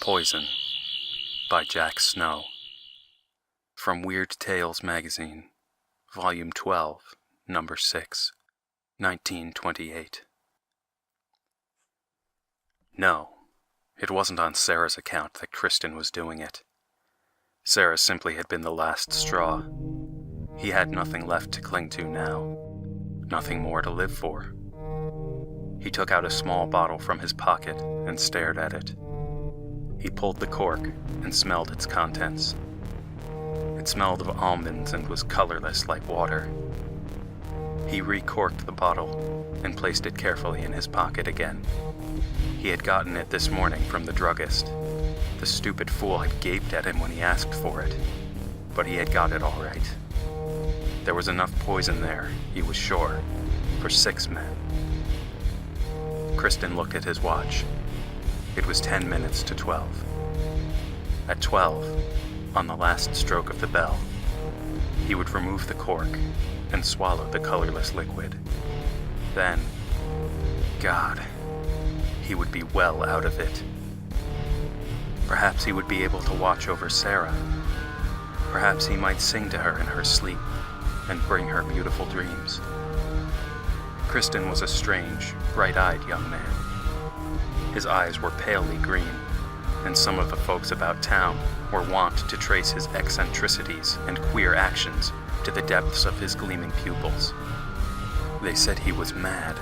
Poison by Jack Snow. From Weird Tales Magazine, Volume 12, Number 6, 1928. No, it wasn't on Sarah's account that Kristen was doing it. Sarah simply had been the last straw. He had nothing left to cling to now, nothing more to live for. He took out a small bottle from his pocket and stared at it. He pulled the cork and smelled its contents. It smelled of almonds and was colorless like water. He recorked the bottle and placed it carefully in his pocket again. He had gotten it this morning from the druggist. The stupid fool had gaped at him when he asked for it, but he had got it all right. There was enough poison there, he was sure, for 6 men. Kristen looked at his watch. It was 10 minutes to 12. At 12, on the last stroke of the bell, he would remove the cork and swallow the colorless liquid. Then, God, he would be well out of it. Perhaps he would be able to watch over Sarah. Perhaps he might sing to her in her sleep and bring her beautiful dreams. Kristen was a strange, bright-eyed young man. His eyes were palely green, and some of the folks about town were wont to trace his eccentricities and queer actions to the depths of his gleaming pupils. They said he was mad.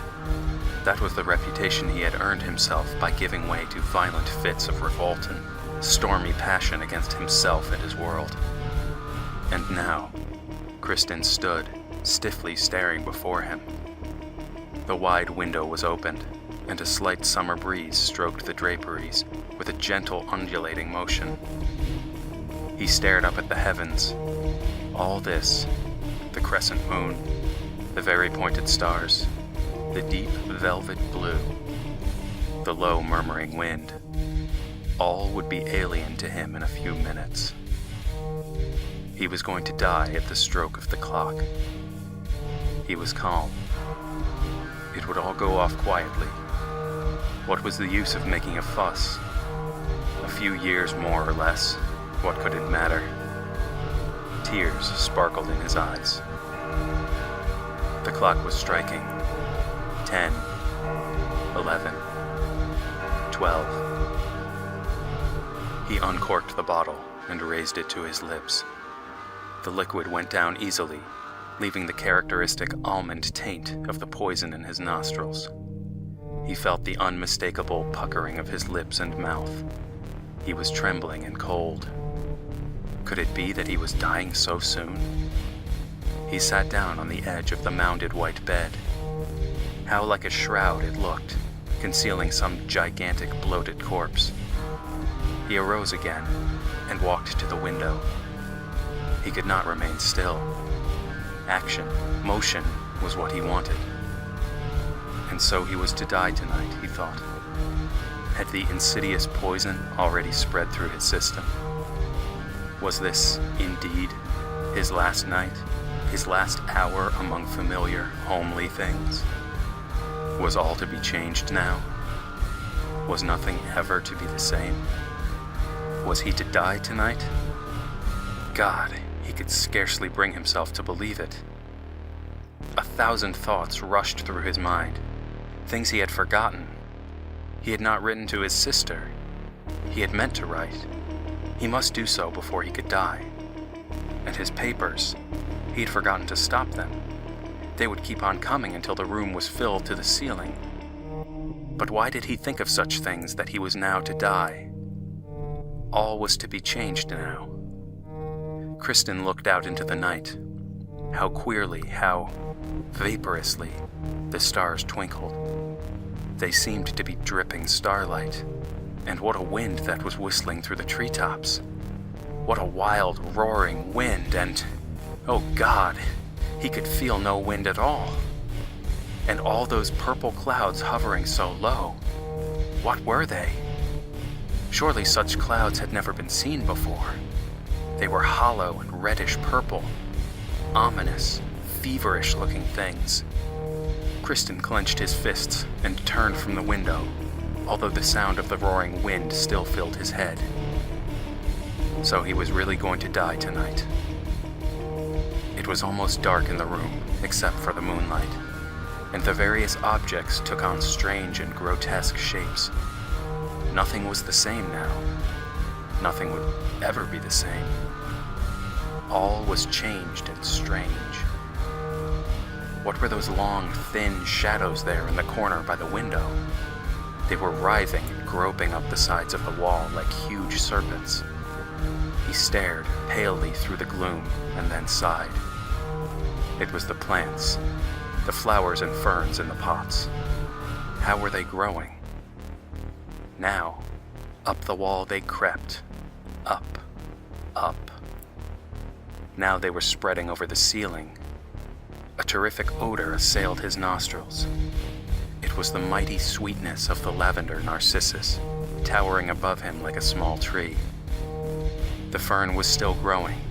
That was the reputation he had earned himself by giving way to violent fits of revolt and stormy passion against himself and his world. And now, Kristen stood, stiffly staring before him. The wide window was opened, and a slight summer breeze stroked the draperies with a gentle undulating motion. He stared up at the heavens. All this, the crescent moon, the very pointed stars, the deep velvet blue, the low murmuring wind, all would be alien to him in a few minutes. He was going to die at the stroke of the clock. He was calm. It would all go off quietly. What was the use of making a fuss? A few years more or less, what could it matter? Tears sparkled in his eyes. The clock was striking. 10, 11, 12. He uncorked the bottle and raised it to his lips. The liquid went down easily, leaving the characteristic almond taint of the poison in his nostrils. He felt the unmistakable puckering of his lips and mouth. He was trembling and cold. Could it be that he was dying so soon? He sat down on the edge of the mounded white bed. How like a shroud it looked, concealing some gigantic bloated corpse. He arose again and walked to the window. He could not remain still. Action, motion was what he wanted. And so he was to die tonight, he thought. Had the insidious poison already spread through his system? Was this, indeed, his last night, his last hour among familiar, homely things? Was all to be changed now? Was nothing ever to be the same? Was he to die tonight? God, he could scarcely bring himself to believe it. 1,000 thoughts rushed through his mind. Things he had forgotten. He had not written to his sister. He had meant to write. He must do so before he could die. And his papers, he had forgotten to stop them. They would keep on coming until the room was filled to the ceiling. But why did he think of such things that he was now to die? All was to be changed now. Kristen looked out into the night. How queerly, how vaporously the stars twinkled. They seemed to be dripping starlight. And what a wind that was whistling through the treetops. What a wild, roaring wind, and, oh God, he could feel no wind at all. And all those purple clouds hovering so low. What were they? Surely such clouds had never been seen before. They were hollow and reddish purple, ominous, feverish-looking things. Kristen clenched his fists and turned from the window, although the sound of the roaring wind still filled his head. So he was really going to die tonight. It was almost dark in the room, except for the moonlight, and the various objects took on strange and grotesque shapes. Nothing was the same now. Nothing would ever be the same. All was changed and strange. What were those long, thin shadows there in the corner by the window? They were writhing and groping up the sides of the wall like huge serpents. He stared palely through the gloom and then sighed. It was the plants, the flowers and ferns in the pots. How were they growing? Now, up the wall they crept, up, up. Now they were spreading over the ceiling. A terrific odor assailed his nostrils. It was the mighty sweetness of the lavender narcissus, towering above him like a small tree. The fern was still growing,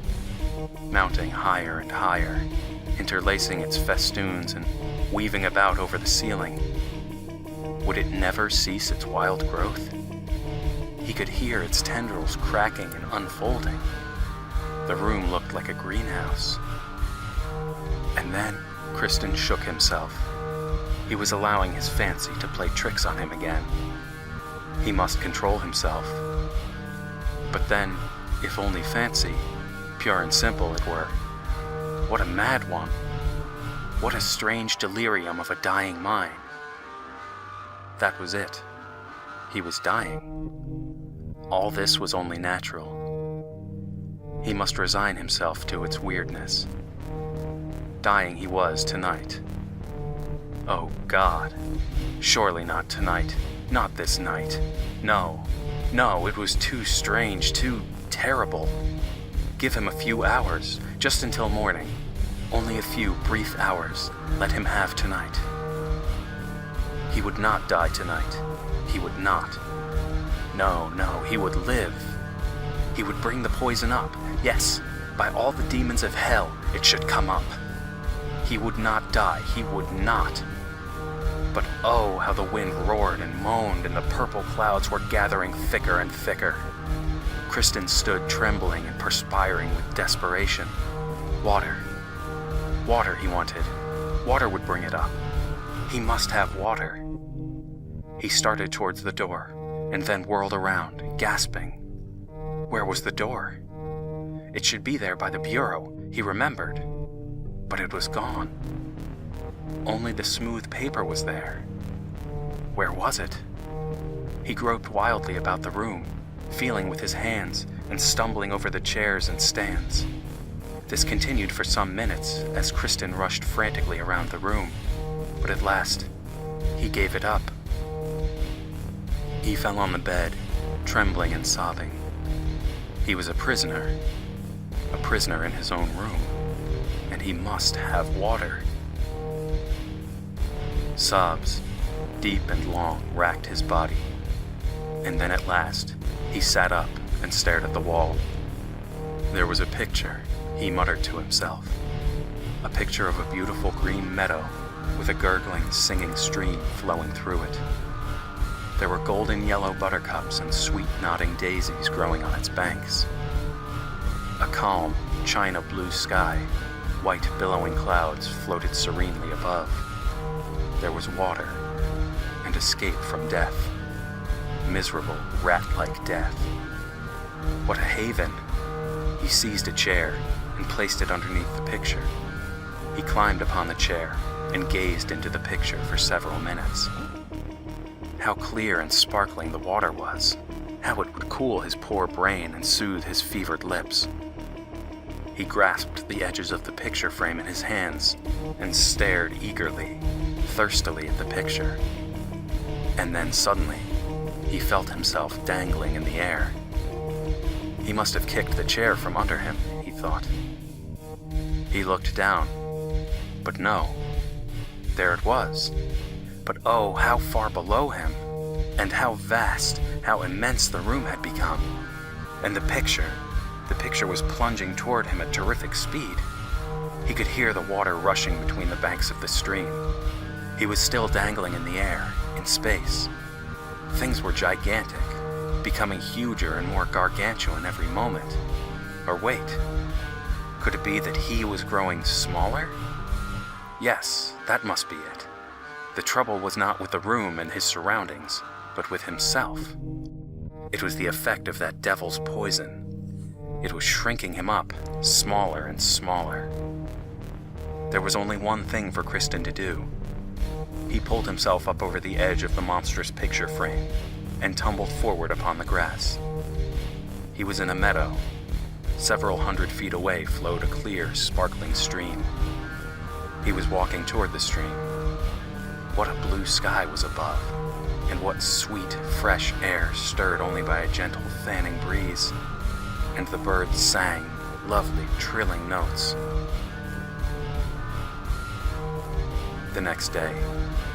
mounting higher and higher, interlacing its festoons and weaving about over the ceiling. Would it never cease its wild growth? He could hear its tendrils cracking and unfolding. The room looked like a greenhouse. And then Kristen shook himself. He was allowing his fancy to play tricks on him again. He must control himself. But then, if only fancy, pure and simple it were. What a mad one. What a strange delirium of a dying mind. That was it. He was dying. All this was only natural. He must resign himself to its weirdness. Dying he was tonight. Oh God. Surely not tonight. Not this night. No. No, it was too strange, too terrible. Give him a few hours, just until morning. Only a few brief hours. Let him have tonight. He would not die tonight. He would not. No, he would live. He would bring the poison up. Yes, by all the demons of hell, it should come up. He would not die. He would not. But oh, how the wind roared and moaned and the purple clouds were gathering thicker and thicker. Kristen stood trembling and perspiring with desperation. Water. Water he wanted. Water would bring it up. He must have water. He started towards the door and then whirled around, gasping. Where was the door? It should be there by the bureau, he remembered. But it was gone. Only the smooth paper was there. Where was it? He groped wildly about the room, feeling with his hands and stumbling over the chairs and stands. This continued for some minutes as Kristen rushed frantically around the room, but at last, he gave it up. He fell on the bed, trembling and sobbing. He was a prisoner in his own room, and he must have water. Sobs, deep and long, racked his body, and then at last, he sat up and stared at the wall. There was a picture, he muttered to himself, a picture of a beautiful green meadow with a gurgling, singing stream flowing through it. There were golden yellow buttercups and sweet nodding daisies growing on its banks. A calm, china blue sky, white billowing clouds floated serenely above. There was water, and escape from death. Miserable, rat-like death. What a haven! He seized a chair and placed it underneath the picture. He climbed upon the chair and gazed into the picture for several minutes. How clear and sparkling the water was. How it would cool his poor brain and soothe his fevered lips. He grasped the edges of the picture frame in his hands and stared eagerly, thirstily at the picture. And then suddenly, he felt himself dangling in the air. He must have kicked the chair from under him, he thought. He looked down, but no. There it was. But oh, how far below him, and how vast, how immense the room had become. And the picture was plunging toward him at terrific speed. He could hear the water rushing between the banks of the stream. He was still dangling in the air, in space. Things were gigantic, becoming huger and more gargantuan every moment. Or wait, could it be that he was growing smaller? Yes, that must be it. The trouble was not with the room and his surroundings, but with himself. It was the effect of that devil's poison. It was shrinking him up, smaller and smaller. There was only one thing for Kristen to do. He pulled himself up over the edge of the monstrous picture frame and tumbled forward upon the grass. He was in a meadow. Several 100 feet away flowed a clear, sparkling stream. He was walking toward the stream. What a blue sky was above, and what sweet, fresh air stirred only by a gentle, fanning breeze. And the birds sang lovely, trilling notes. The next day,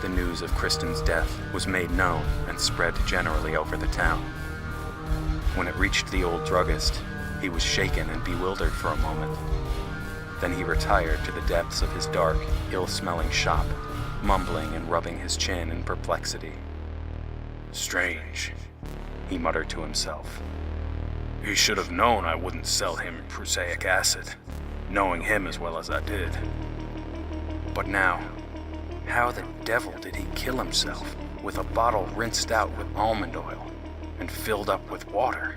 the news of Kristen's death was made known and spread generally over the town. When it reached the old druggist, he was shaken and bewildered for a moment. Then he retired to the depths of his dark, ill-smelling shop, mumbling and rubbing his chin in perplexity. "Strange," he muttered to himself. "He should have known I wouldn't sell him prussic acid, knowing him as well as I did. But now, how the devil did he kill himself with a bottle rinsed out with almond oil and filled up with water?"